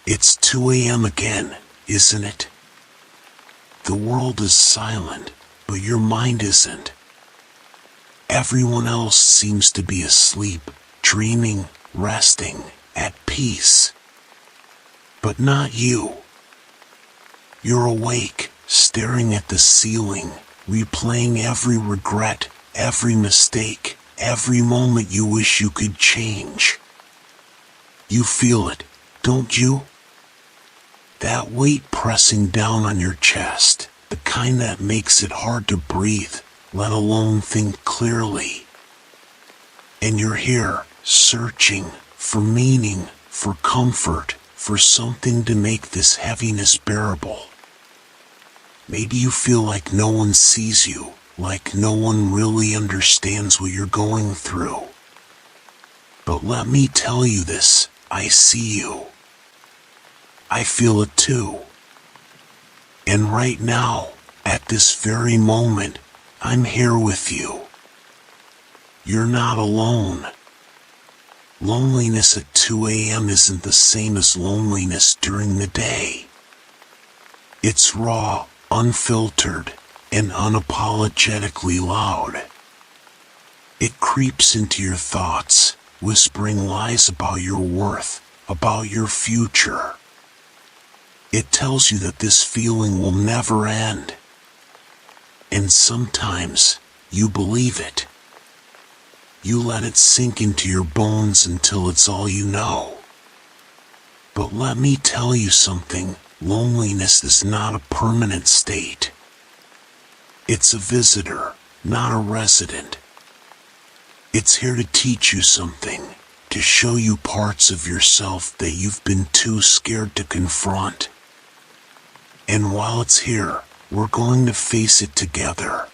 It's 2 a.m. again, isn't it? The world is silent, but your mind isn't. Everyone else seems to be asleep, dreaming, resting, at peace. But not you. You're awake, staring at the ceiling, replaying every regret, every mistake, every moment you wish you could change. You feel it, don't you? That weight pressing down on your chest, the kind that makes it hard to breathe, let alone think clearly. And you're here, searching for meaning, for comfort, for something to make this heaviness bearable. Maybe you feel like no one sees you, like no one really understands what you're going through. But let me tell you this, I see you. I feel it too. And right now, at this very moment, I'm here with you. You're not alone. Loneliness at 2 a.m. isn't the same as loneliness during the day. It's raw, unfiltered, and unapologetically loud. It creeps into your thoughts, whispering lies about your worth, about your future. It tells you that this feeling will never end. And sometimes, you believe it. You let it sink into your bones until it's all you know. But let me tell you something, loneliness is not a permanent state. It's a visitor, not a resident. It's here to teach you something, to show you parts of yourself that you've been too scared to confront. And while it's here, we're going to face it together.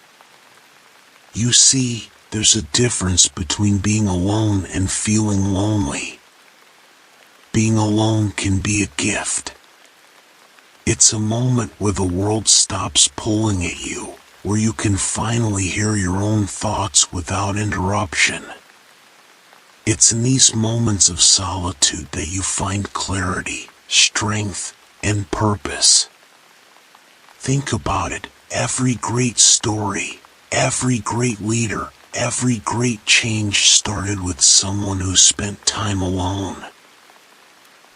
You see, there's a difference between being alone and feeling lonely. Being alone can be a gift. It's a moment where the world stops pulling at you, where you can finally hear your own thoughts without interruption. It's in these moments of solitude that you find clarity, strength, and purpose. Think about it, every great story, every great leader, every great change started with someone who spent time alone.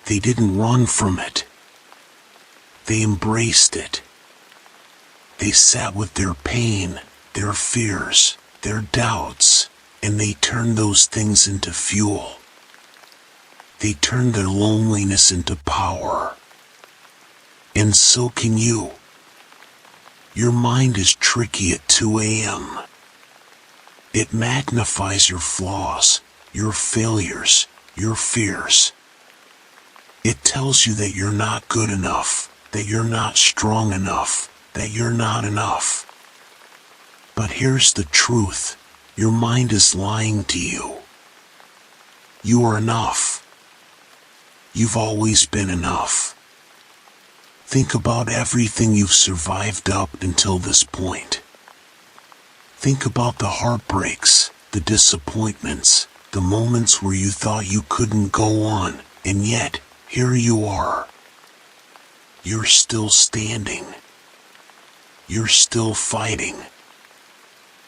They didn't run from it. They embraced it. They sat with their pain, their fears, their doubts, and they turned those things into fuel. They turned their loneliness into power. And so can you. Your mind is tricky at 2 a.m. It magnifies your flaws, your failures, your fears. It tells you that you're not good enough, that you're not strong enough, that you're not enough. But here's the truth, your mind is lying to you. You are enough. You've always been enough. Think about everything you've survived up until this point. Think about the heartbreaks, the disappointments, the moments where you thought you couldn't go on, and yet, here you are. You're still standing. You're still fighting.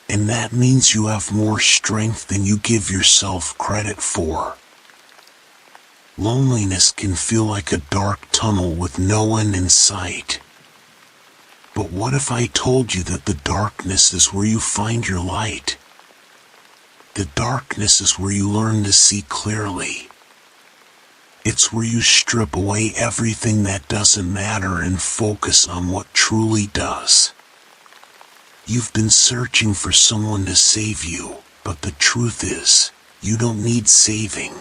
And that means you have more strength than you give yourself credit for. Loneliness can feel like a dark tunnel with no end in sight. But what if I told you that the darkness is where you find your light? The darkness is where you learn to see clearly. It's where you strip away everything that doesn't matter and focus on what truly does. You've been searching for someone to save you, but the truth is, you don't need saving.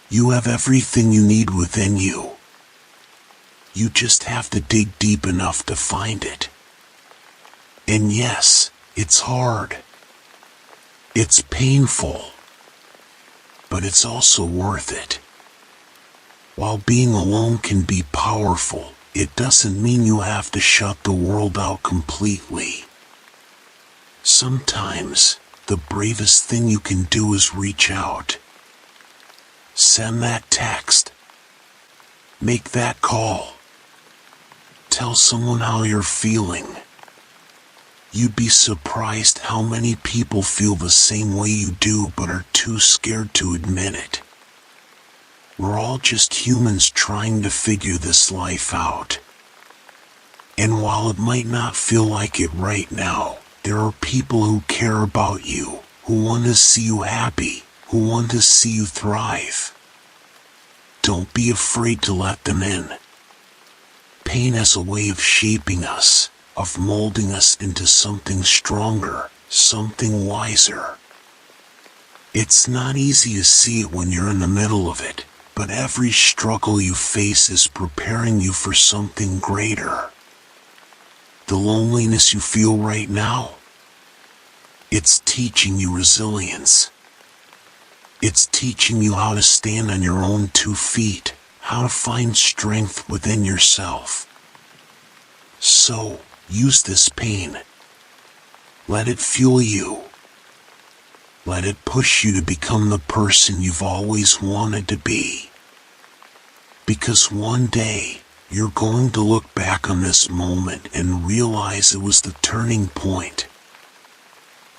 You have everything you need within you. You just have to dig deep enough to find it. And yes, it's hard. It's painful. But it's also worth it. While being alone can be powerful, it doesn't mean you have to shut the world out completely. Sometimes, the bravest thing you can do is reach out. Send that text. Make that call. Tell someone how you're feeling. You'd be surprised how many people feel the same way you do but are too scared to admit it. We're all just humans trying to figure this life out. And while it might not feel like it right now, there are people who care about you, who want to see you happy, who want to see you thrive. Don't be afraid to let them in. Pain has a way of shaping us, of molding us into something stronger, something wiser. It's not easy to see it when you're in the middle of it, but every struggle you face is preparing you for something greater. The loneliness you feel right now, it's teaching you resilience. It's teaching you how to stand on your own 2 feet, how to find strength within yourself. So, use this pain. Let it fuel you. Let it push you to become the person you've always wanted to be. Because one day, you're going to look back on this moment and realize it was the turning point.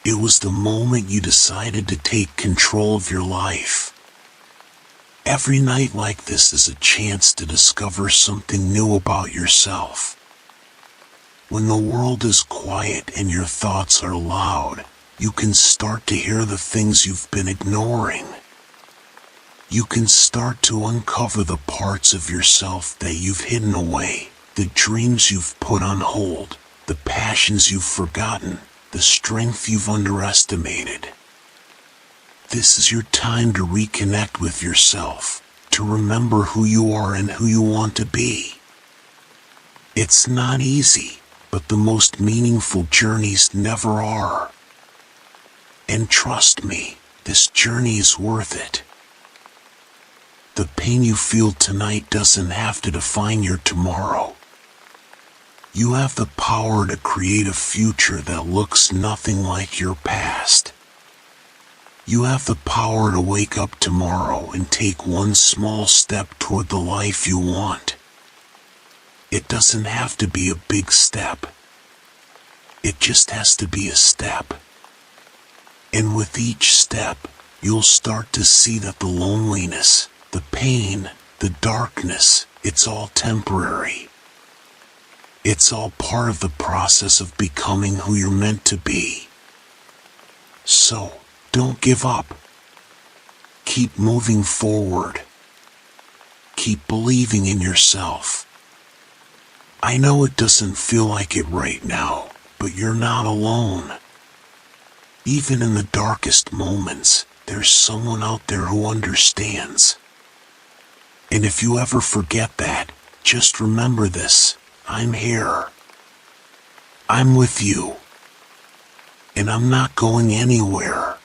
It was the moment you decided to take control of your life. Every night like this is a chance to discover something new about yourself. When the world is quiet and your thoughts are loud, you can start to hear the things you've been ignoring. You can start to uncover the parts of yourself that you've hidden away, the dreams you've put on hold, the passions you've forgotten, the strength you've underestimated. This is your time to reconnect with yourself, to remember who you are and who you want to be. It's not easy, but the most meaningful journeys never are. And trust me, this journey is worth it. The pain you feel tonight doesn't have to define your tomorrow. You have the power to create a future that looks nothing like your past. You have the power to wake up tomorrow and take one small step toward the life you want. It doesn't have to be a big step. It just has to be a step. And with each step, you'll start to see that the loneliness, the pain, the darkness, it's all temporary. It's all part of the process of becoming who you're meant to be. So, don't give up. Keep moving forward. Keep believing in yourself. I know it doesn't feel like it right now, but you're not alone. Even in the darkest moments, there's someone out there who understands. And if you ever forget that, just remember this. I'm here. I'm with you. And I'm not going anywhere.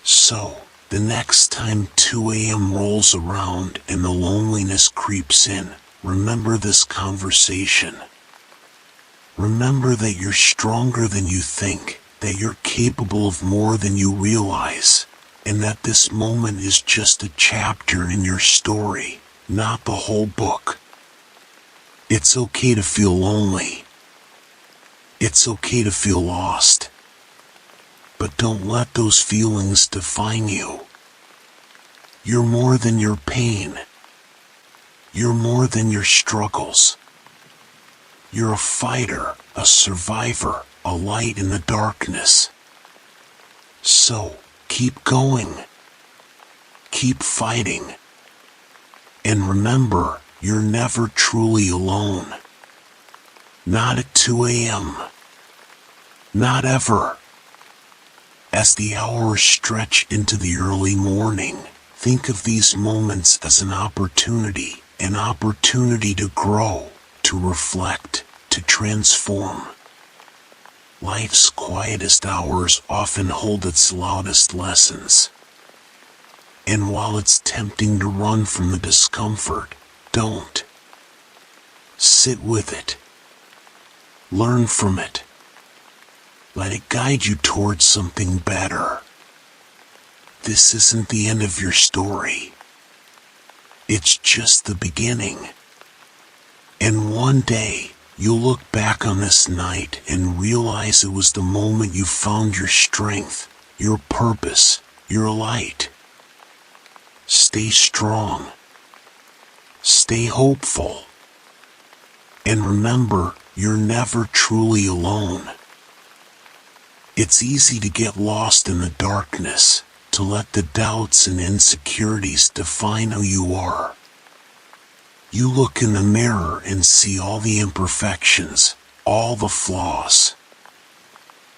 So, the next time 2 a.m. rolls around and the loneliness creeps in, remember this conversation. Remember that you're stronger than you think, that you're capable of more than you realize, and that this moment is just a chapter in your story, not the whole book. It's okay to feel lonely. It's okay to feel lost. But don't let those feelings define you. You're more than your pain. You're more than your struggles. You're a fighter, a survivor, a light in the darkness. So, keep going. Keep fighting. And remember, you're never truly alone. Not at 2 a.m. Not ever. As the hours stretch into the early morning, think of these moments as an opportunity to grow, to reflect, to transform. Life's quietest hours often hold its loudest lessons. And while it's tempting to run from the discomfort, don't. Sit with it. Learn from it. Let it guide you towards something better. This isn't the end of your story. It's just the beginning. And one day, you'll look back on this night and realize it was the moment you found your strength, your purpose, your light. Stay strong. Stay hopeful. And remember, you're never truly alone. It's easy to get lost in the darkness, to let the doubts and insecurities define who you are. You look in the mirror and see all the imperfections, all the flaws.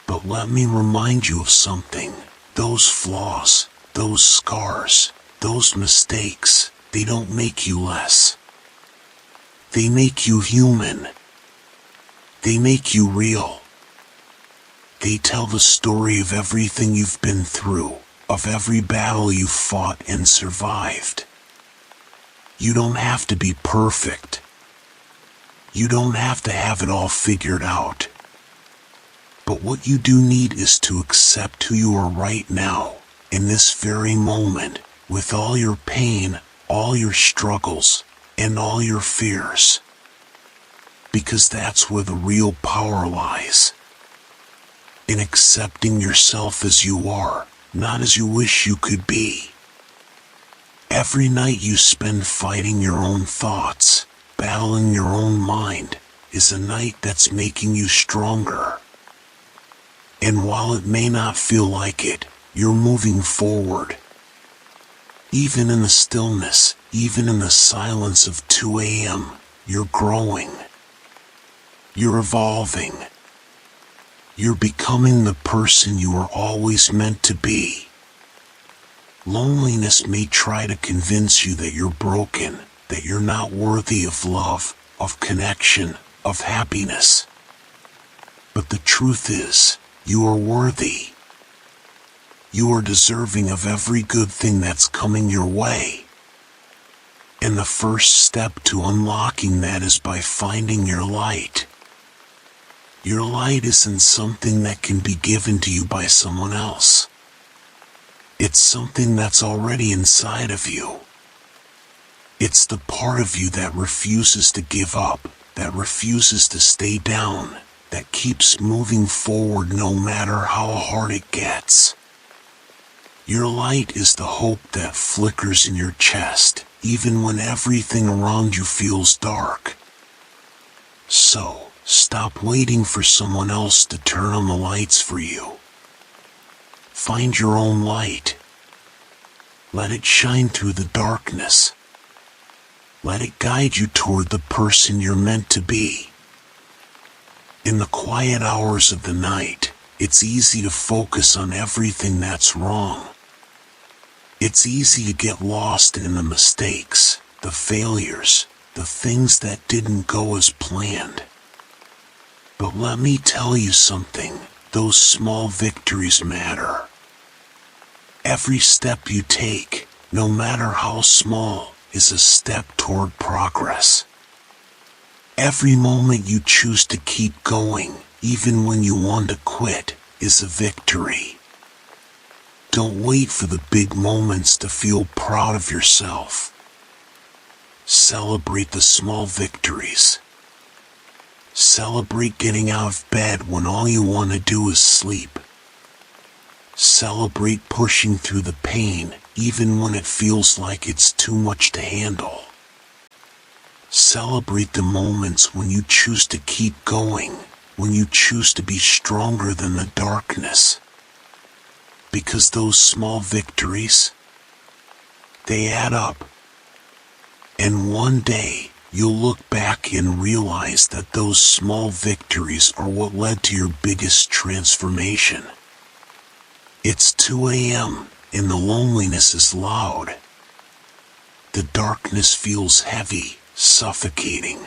But let me remind you of something. Those flaws, those scars, those mistakes, they don't make you less. They make you human. They make you real. They tell the story of everything you've been through, of every battle you've fought and survived. You don't have to be perfect. You don't have to have it all figured out. But what you do need is to accept who you are right now, in this very moment, with all your pain, all your struggles, and all your fears. Because that's where the real power lies. In accepting yourself as you are, not as you wish you could be. Every night you spend fighting your own thoughts, battling your own mind, is a night that's making you stronger. And while it may not feel like it, you're moving forward. Even in the stillness, even in the silence of 2 a.m., you're growing. You're evolving. You're becoming the person you were always meant to be. Loneliness may try to convince you that you're broken, that you're not worthy of love, of connection, of happiness. But the truth is, you are worthy. You are deserving of every good thing that's coming your way. And the first step to unlocking that is by finding your light. Your light isn't something that can be given to you by someone else. It's something that's already inside of you. It's the part of you that refuses to give up, that refuses to stay down, that keeps moving forward no matter how hard it gets. Your light is the hope that flickers in your chest, even when everything around you feels dark. So, stop waiting for someone else to turn on the lights for you. Find your own light. Let it shine through the darkness. Let it guide you toward the person you're meant to be. In the quiet hours of the night, it's easy to focus on everything that's wrong. It's easy to get lost in the mistakes, the failures, the things that didn't go as planned. But let me tell you something, those small victories matter. Every step you take, no matter how small, is a step toward progress. Every moment you choose to keep going, even when you want to quit, is a victory. Don't wait for the big moments to feel proud of yourself. Celebrate the small victories. Celebrate getting out of bed when all you want to do is sleep. Celebrate pushing through the pain, even when it feels like it's too much to handle. Celebrate the moments when you choose to keep going, when you choose to be stronger than the darkness. Because those small victories, they add up. And one day, you'll look back and realize that those small victories are what led to your biggest transformation. It's 2 a.m., and the loneliness is loud. The darkness feels heavy, suffocating.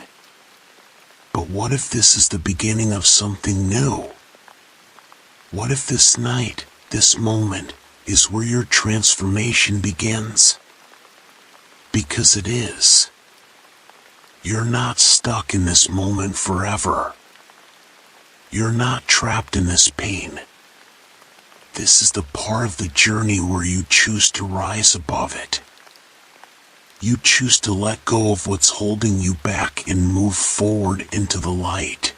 But what if this is the beginning of something new? What if this night, this moment, is where your transformation begins? Because it is. You're not stuck in this moment forever. You're not trapped in this pain. This is the part of the journey where you choose to rise above it. You choose to let go of what's holding you back and move forward into the light.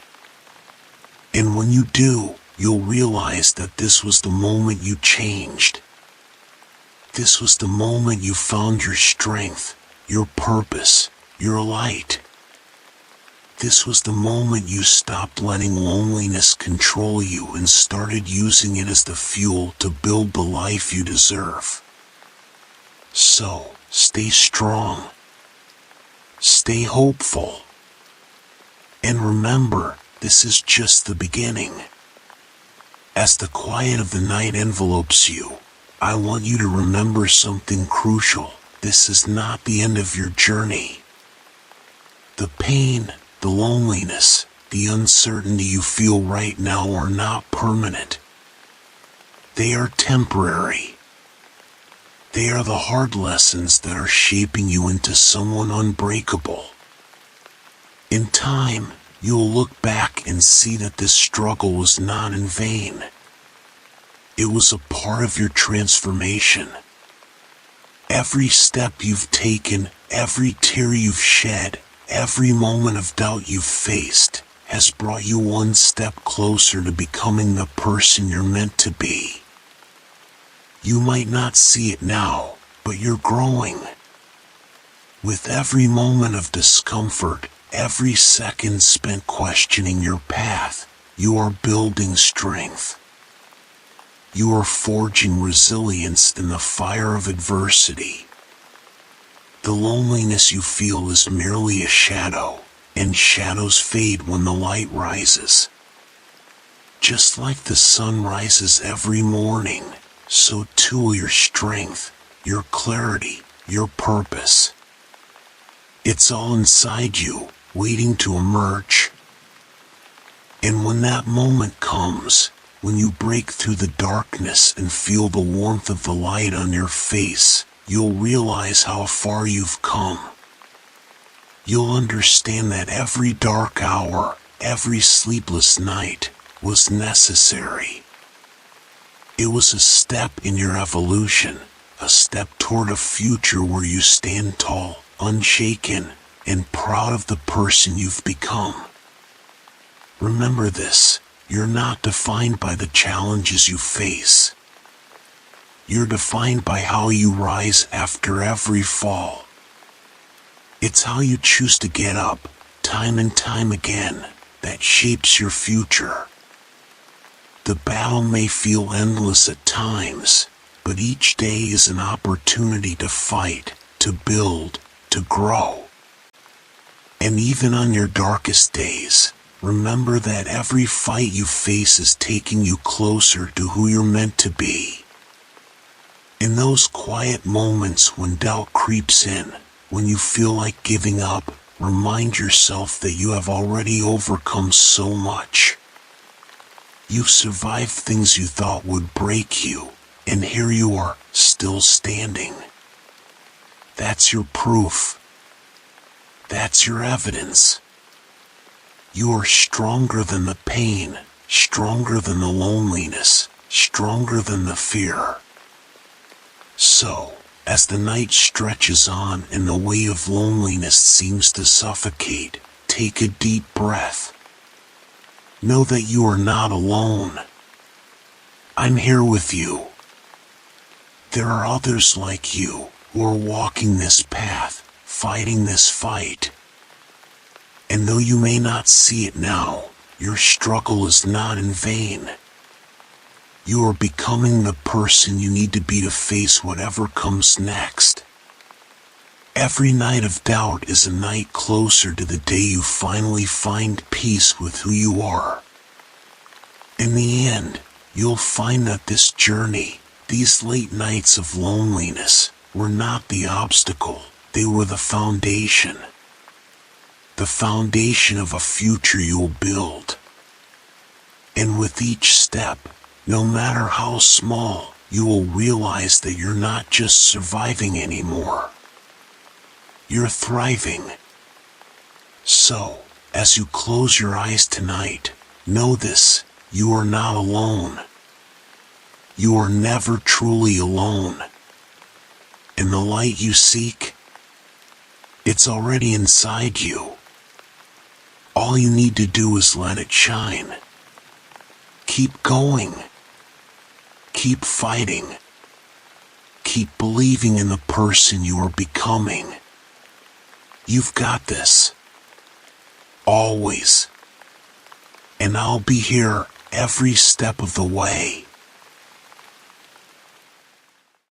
And when you do, you'll realize that this was the moment you changed. This was the moment you found your strength, your purpose, your light. This was the moment you stopped letting loneliness control you and started using it as the fuel to build the life you deserve. So, stay strong. Stay hopeful. And remember, this is just the beginning. As the quiet of the night envelopes you, I want you to remember something crucial. This is not the end of your journey. The pain, the loneliness, the uncertainty you feel right now are not permanent. They are temporary. They are the hard lessons that are shaping you into someone unbreakable. In time, you'll look back and see that this struggle was not in vain. It was a part of your transformation. Every step you've taken, every tear you've shed, every moment of doubt you've faced, has brought you one step closer to becoming the person you're meant to be. You might not see it now, but you're growing. With every moment of discomfort, every second spent questioning your path, you are building strength. You are forging resilience in the fire of adversity. The loneliness you feel is merely a shadow, and shadows fade when the light rises. Just like the sun rises every morning, so too will your strength, your clarity, your purpose. It's all inside you, waiting to emerge. And when that moment comes, when you break through the darkness and feel the warmth of the light on your face, you'll realize how far you've come. You'll understand that every dark hour, every sleepless night, was necessary. It was a step in your evolution, a step toward a future where you stand tall, unshaken, and proud of the person you've become. Remember this, you're not defined by the challenges you face. You're defined by how you rise after every fall. It's how you choose to get up, time and time again, that shapes your future. The battle may feel endless at times, but each day is an opportunity to fight, to build, to grow. And even on your darkest days, remember that every fight you face is taking you closer to who you're meant to be. In those quiet moments when doubt creeps in, when you feel like giving up, remind yourself that you have already overcome so much. You've survived things you thought would break you, and here you are, still standing. That's your proof. That's your evidence. You are stronger than the pain, stronger than the loneliness, stronger than the fear. So, as the night stretches on and the weight of loneliness seems to suffocate, take a deep breath. Know that you are not alone. I'm here with you. There are others like you who are walking this path, fighting this fight. And though you may not see it now, your struggle is not in vain. You are becoming the person you need to be to face whatever comes next. Every night of doubt is a night closer to the day you finally find peace with who you are. In the end, you'll find that this journey, these late nights of loneliness, were not the obstacle, they were the foundation. The foundation of a future you'll build. And with each step, no matter how small, you will realize that you're not just surviving anymore. You're thriving. So, as you close your eyes tonight, know this, you are not alone. You are never truly alone. In the light you seek, It's already inside you. All you need to do is let it shine. Keep going. Keep fighting. Keep believing in the person you are becoming. You've got this. Always. And I'll be here every step of the way.